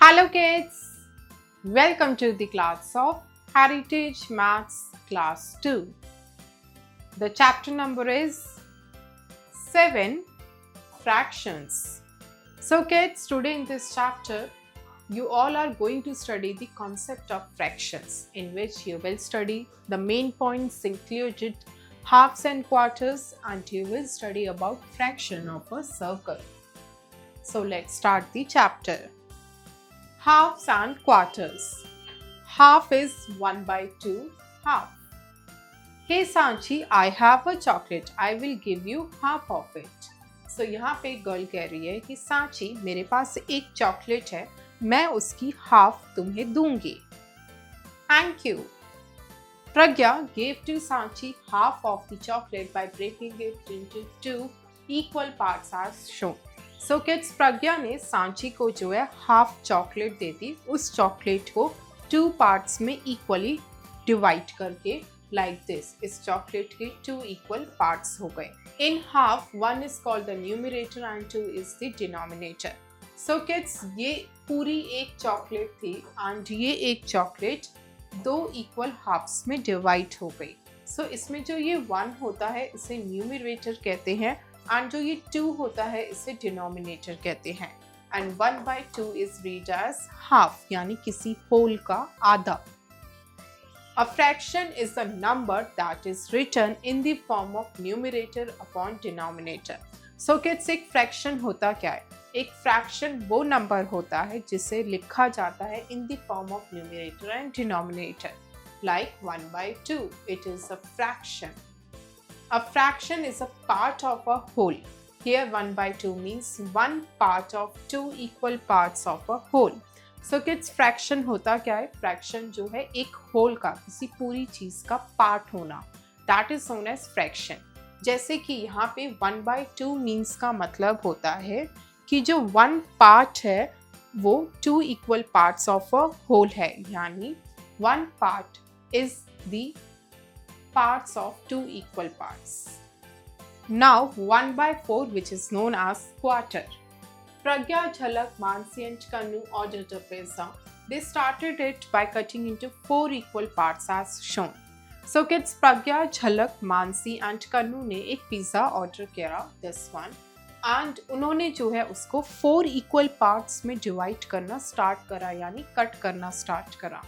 Hello kids, welcome to the class of Heritage Maths Class 2. The chapter number is 7 Fractions. So kids, today in this chapter, you all are going to study the concept of fractions, in which you will study the main points included halves and quarters, and you will study about fraction of a circle. So let's start the chapter. Halves and quarters. Half is 1/2 half. Hey Sanchi, I have a chocolate. I will give you half of it. So यहाँ पे girl कह रही है कि सांची मेरे पास एक chocolate है, मैं उसकी हाफ तुम्हें दूंगी. Thank you. Pragya gave to Sanchi half of the chocolate by breaking it into 2 equal parts as shown. So kids, प्रज्ञा ने सांची को जो है हाफ चॉकलेट दे दी, उस चॉकलेट को 2 पार्ट्स में इक्वली डिवाइड करके लाइक दिस. इस चॉकलेट के 2 इक्वल पार्ट्स हो गए. In half 1 is called the numerator and 2 is the denominator. So kids, ये पूरी एक चॉकलेट थी एंड ये एक चॉकलेट 2 इक्वल हाफ्स में डिवाइड हो गई. सो इसमें जो ये 1 होता है इसे न्यूमरेटर कहते हैं, एंड जो ये 2 होता है इसे डिनोमिनेटर कहते हैं. And 1/2 is read as half, यानी किसी होल का आधा. A fraction is a number that is written in the form of numerator upon denominator. So kids, एक fraction होता क्या है? एक fraction वो number होता है जिसे लिखा जाता है in the form of numerator and denominator. Like 1/2, it is a fraction. A fraction is a part of a whole. Here 1/2 means one part of 2 equal parts of a whole. So kids, fraction होता क्या है? fraction जो है एक whole का, किसी पूरी चीज का part होना, that is known as fraction. जैसे कि यहाँ पे 1/2 means का मतलब होता है कि जो one part है वो 2 equal parts of a whole है, यानी one part is the parts of 2 equal parts. Now 1/4, which is known as quarter. Pragya, Jhalak, Mansi and Kanu ordered a pizza. They started it by cutting into 4 equal parts as shown. So kids, Pragya, Jhalak, Mansi and Kanu ने एक pizza order किया, this one, and उन्होंने जो है उसको 4 equal parts में divide करना start करा, यानी कट करना स्टार्ट करा.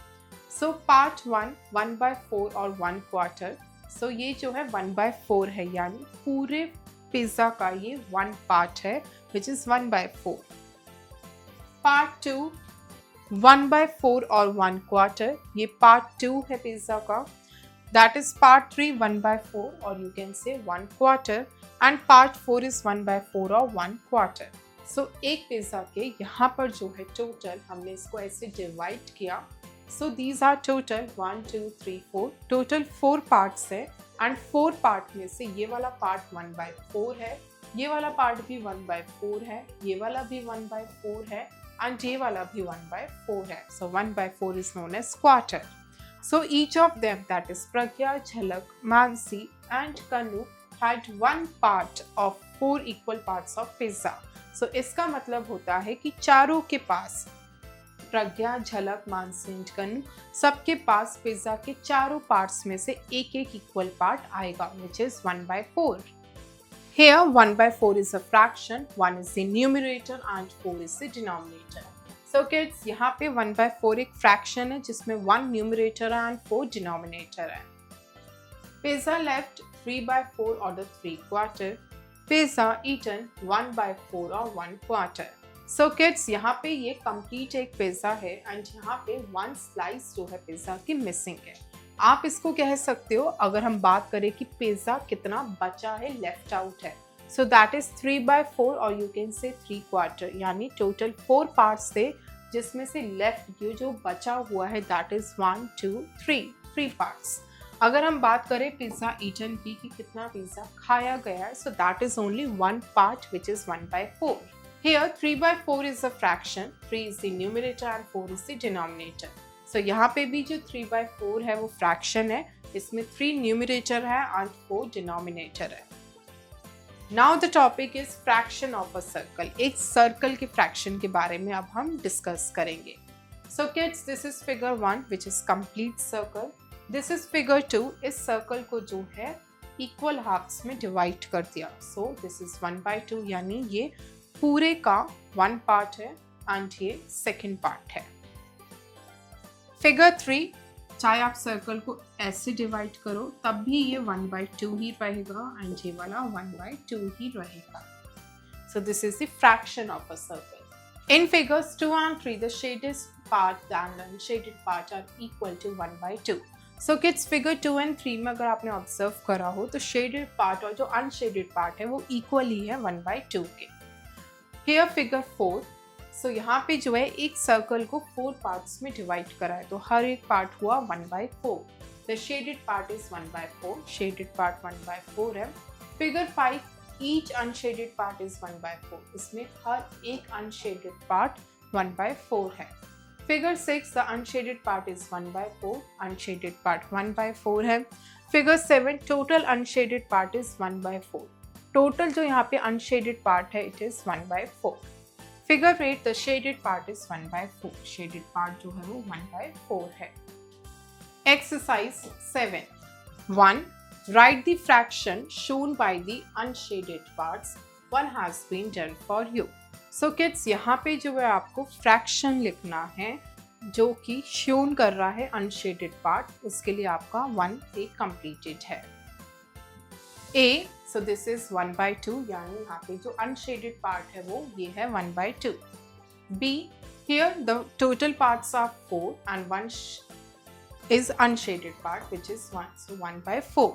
So part 1 1/4 और 1/4. So ये जो है 1/4 है, यानी पूरे पिज़्ज़ा का ये 1 पार्ट है, which is 1/4. Part 2 1/4 और 1/4, ये part 2 है पिज़्ज़ा का. That is part 3 1/4 और you can say 1/4, and part 4 is 1/4 और 1/4. So एक पिज़्ज़ा के यहाँ पर जो है टोटल, हमने इसको ऐसे डिवाइड किया. So these are total 1 2 3 4, total 4 parts है, and 4 part में से ये वाला part 1/4 है, ये वाला part भी 1/4 है, ये वाला भी 1/4 है, and ये वाला भी 1/4 है. So 1/4 is known as quarter. So each of them, that is Pragya, Jhalak, Mansi and Kanu, had one part of 4 equal parts of pizza. So इसका मतलब होता है कि चारों के पास, प्रज्ञा, झलक, मानसी एंड कनु, सबके पास पिज्जा के चारों पार्ट्स में से एक एक इक्वल पार्ट आएगा, which is 1/4. Here 1/4 is a fraction, 1 is the numerator and 4 is the denominator. So kids, यहाँ पे 1/4 एक fraction है जिसमें 1 numerator है and 4 denominator है. Pizza left 3/4 or the 3/4. Pizza eaten 1/4 or 1/4. So kids, यहाँ पे ये कंप्लीट एक पिज़्ज़ा है एंड यहाँ पे 1 स्लाइस जो है पिज़्ज़ा की मिसिंग है. आप इसको कह सकते हो, अगर हम बात करें कि पिज़्ज़ा कितना बचा है, लेफ्ट आउट है, सो दैट इज 3/4 और यू कैन से 3/4, यानी टोटल 4 पार्ट्स थे जिसमें से लेफ्ट जो बचा हुआ है दैट इज 1 2 3 पार्ट्स. अगर हम बात करें पिज़्ज़ा ईटन की कि कितना पिज़्ज़ा खाया गया है, so that is only 1 part which is 1/4. Here 3/4 is a fraction, 3 is the numerator and 4 is the denominator. So यहाँ पे भी जो 3/4 है वो fraction है, इसमें 3 numerator है and 4 denominator है. Now the topic is fraction of a circle. एक सर्कल के फ्रैक्शन के बारे में अब हम डिस्कस करेंगे। So kids, this is figure 1 which is complete circle. This is figure 2। इस सर्कल को जो है इक्वल हाफ्स में डिवाइड कर दिया। सो दिस इज 1/2, यानी ये पूरे का 1 पार्ट है एंड ये सेकेंड पार्ट है। फिगर 3, चाहे आप सर्कल को ऐसे डिवाइड करो तब भी ये 1/2 ही रहेगा एंड ये वाला 1/2 ही रहेगा। So this is the fraction of a circle. In figures 2 and 3 the shaded part and unshaded part are equal to 1/2. So kids, figure 2 and 3 में अगर आपने ऑब्जर्व करा हो तो शेडेड पार्ट और जो अनशेडेड पार्ट है वो इक्वल ही है 1/2 के। हियर फिगर 4, सो यहाँ पे जो है एक सर्कल को 4 पार्ट्स में डिवाइड करा है, तो हर एक पार्ट हुआ 1/4। The shaded part is 1/4, shaded part 1/4 है। Figure 5, each unshielded part is 1/4, इसमें हर एक अनशेडेड पार्ट 1/4 है। Figure 6, the unshielded part is 1/4, unshielded part 1/4 है। Figure 7, total unshielded part is 1/4, total जो यहाँ पे अनशेडेड पार्ट है it is 1/4। Figure 8, the shaded part is 1/4, shaded part जो है वो 1/4 है। Exercise 7, 1. Write the fraction shown by the unshaded parts. One has been done for you. So kids, यहाँ पे जो है आपको फ्रैक्शन लिखना है जो कि शोन कर रहा है अनशेडेड पार्ट, उसके लिए आपका 1 एक कंप्लीटेड है। A, so this is 1/2, यानी यहाँ पे जो अनशेडेड पार्ट है वो ये है 1/2। B, here the total parts are 4 and 1 is unshaded part which is 1, so 1/4।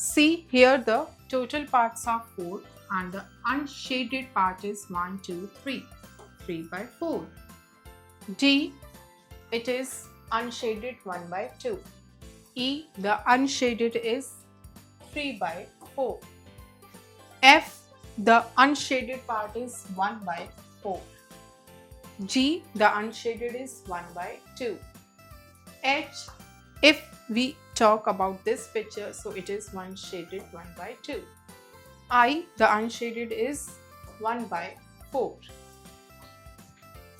C, here the total parts are 4 and the unshaded part is 1, 2, 3, 3/4। D, it is unshaded 1/2। E, the unshaded is 3/4। F, the unshaded part is 1/4। G, the unshaded is 1/2। H, if we talk about this picture, so it is unshaded 1/2। I, the unshaded is 1/4।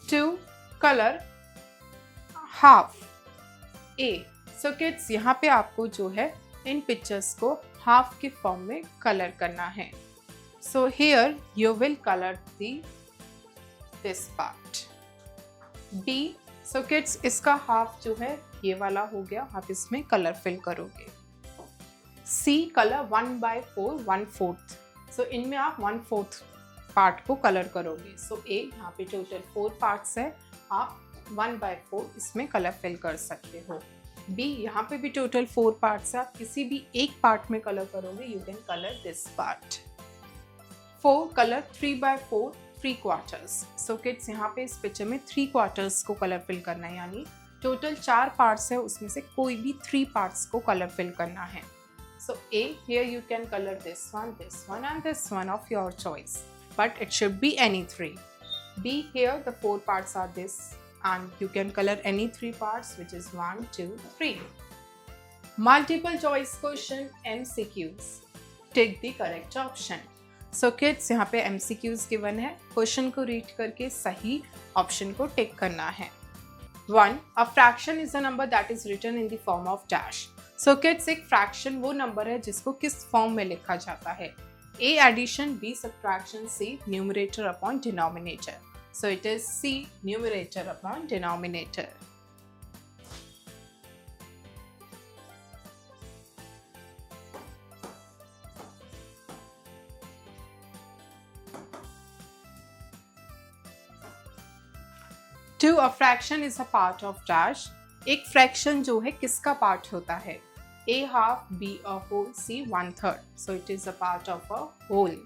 2, color half A। So kids, यहाँ पे आपको जो है इन pictures को half के form में colour करना है। So here you will colour this part B। So kids, इसका हाफ जो है ये वाला हो गया, आप इसमें कलर फिल करोगे। C, कलर 1/4, 1/4, सो इनमें आप 1/4 पार्ट को कलर करोगे। सो A, यहाँ पे टोटल 4 पार्ट्स है, आप 1/4 इसमें कलर फिल कर सकते हो। B, यहाँ पे भी टोटल 4 पार्ट्स है, आप किसी भी एक पार्ट में कलर करोगे, you can colour this part. 4, colour 3/4, 3/4। So kids, यहाँ पे इस पिक्चर में 3/4 को कलर फिल करना है, यानी टोटल 4 पार्ट्स है, उसमें से कोई भी 3 पार्ट्स को कलर फिल करना है। सो A, here you can color this one and this one of your choice, but it should be any 3। B, here the 4 parts are this and you can color any 3 parts which is 1, 2, 3। Multiple choice question MCQs, take the correct option। So kids, यहाँ पे MCQs given है, question को read करके सही option को टिक करना है। 1, a fraction is a number that is written in the form of dash। So kids, एक फ्रैक्शन वो नंबर है जिसको किस फॉर्म में लिखा जाता है? A, addition, B, subtraction, C, numerator upon denominator। So it is C, numerator upon denominator। Two, a fraction is a part of dash। एक फ्रैक्शन जो है किसका पार्ट होता है? A half, B a whole, C 1/3। So it is a part of a whole।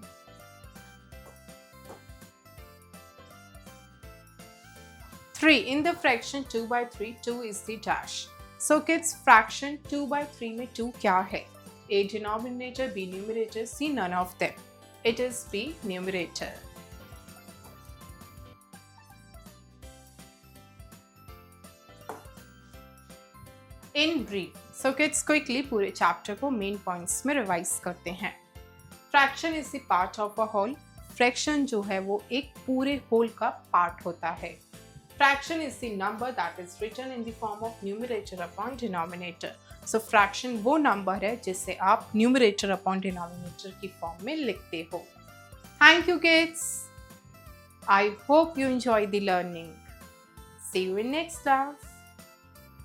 3, in the fraction 2/3, 2 is the dash। So kids, fraction 2/3 में 2 क्या है? A denominator, B numerator, C none of them। It is B numerator। In brief, so kids, quickly पूरे chapter को main points में revise करते हैं। Fraction is the part of a whole. Fraction जो है वो एक पूरे होल का पार्ट होता है। Fraction is the number that is written in the form of numerator upon denominator. So fraction वो नंबर है जिसे आप न्यूमरेटर अपॉन डिनोमिनेटर की फॉर्म में लिखते हो। Thank you kids. I hope you enjoy the learning. See you in next class.